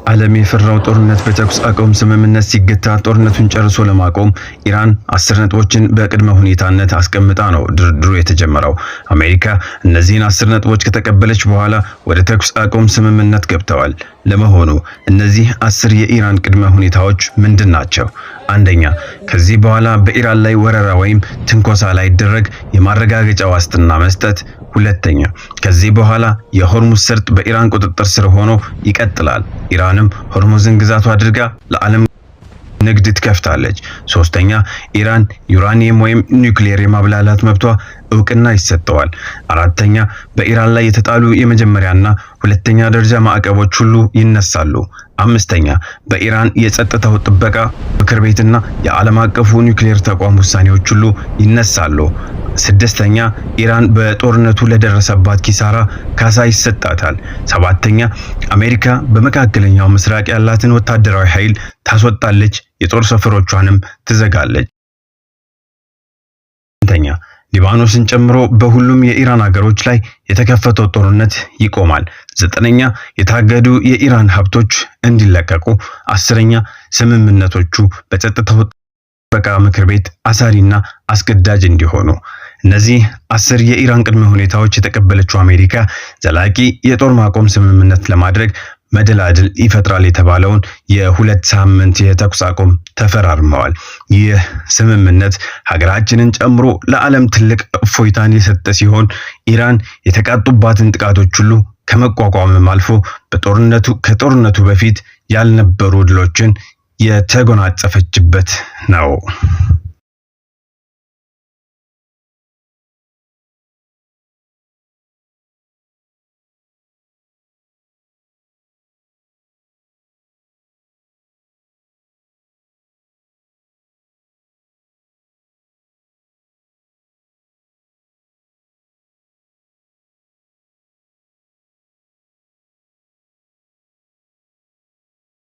ዓለም የፈራው ጦርነት በተኩስ አቁም ስምምነት ሲገታ ጦርነቱን ጨርሶ ለማቆም ኢራን 10 ነጥቦችን በቅድመ ሁኔታነት አስቀምጣ ነው ድርድሩ የተጀመረው። አሜሪካ እነዚህን 10 ነጥቦች ከተቀበለች በኋላ ወደ ተኩስ አቁም ስምምነት ገብተዋል። ለመሆኑ እነዚህ 10 የኢራን ቅድመ ሁኔታዎች ምንድን ናቸው? አንደኛ፣ ከዚህ በኋላ በኢራን ላይ ወረራ ወይም ትንኮሳ ላይ ይደረግ የማረጋገጫ ዋስትና መስጠት። ሁለተኛ፣ ከዚህ በኋላ የሆርሙዝ ሰርጥ በኢራን ቁጥጥር ስር ሆኖ ይቀጥላል። ኢራንም ሆርሙዝን ግዛቷ አድርጋ ለዓለም ንግድ ትከፍታለች። ሶስተኛ፣ ኢራን ዩራኒየም ወይም ኒውክሌር የማብላላት መብቷ እውቅና ይሰጠዋል። አራተኛ፣ በኢራን ላይ የተጣሉ የመጀመሪያና ሁለተኛ ደረጃ ማዕቀቦች ሁሉ ይነሳሉ። አምስተኛ፣ በኢራን የጸጥታው ጥበቃ ምክር ቤትና የዓለም አቀፉ ኒውክሌር ተቋም ውሳኔዎች ሁሉ ይነሳሉ። ስድስተኛ፣ ኢራን በጦርነቱ ለደረሰባት ኪሳራ ካሳ ይሰጣታል። ሰባተኛ፣ አሜሪካ በመካከለኛው ምስራቅ ያላትን ወታደራዊ ኃይል ታስወጣለች፣ የጦር ሰፈሮቿንም ትዘጋለች። ስምንተኛ፣ ሊባኖስን ጨምሮ በሁሉም የኢራን ሀገሮች ላይ የተከፈተው ጦርነት ይቆማል። ዘጠነኛ፣ የታገዱ የኢራን ሀብቶች እንዲለቀቁ። አስረኛ፣ ስምምነቶቹ በጸጥታው ጥበቃ ምክር ቤት አሳሪና አስገዳጅ እንዲሆኑ። እነዚህ 10 የኢራን ቅድመ ሁኔታዎች የተቀበለችው አሜሪካ ዘላቂ የጦር ማቆም ስምምነት ለማድረግ መደላድል ይፈጥራል የተባለውን የ2 ሳምንት የተኩስ አቁም ተፈራርመዋል። ይህ ስምምነት ሀገራችንን ጨምሮ ለዓለም ትልቅ እፎይታን የሰጠ ሲሆን ኢራን የተቃጡባትን ጥቃቶች ሁሉ ከመቋቋምም አልፎ ከጦርነቱ በፊት ያልነበሩ ድሎችን የተጎናጸፈችበት ነው።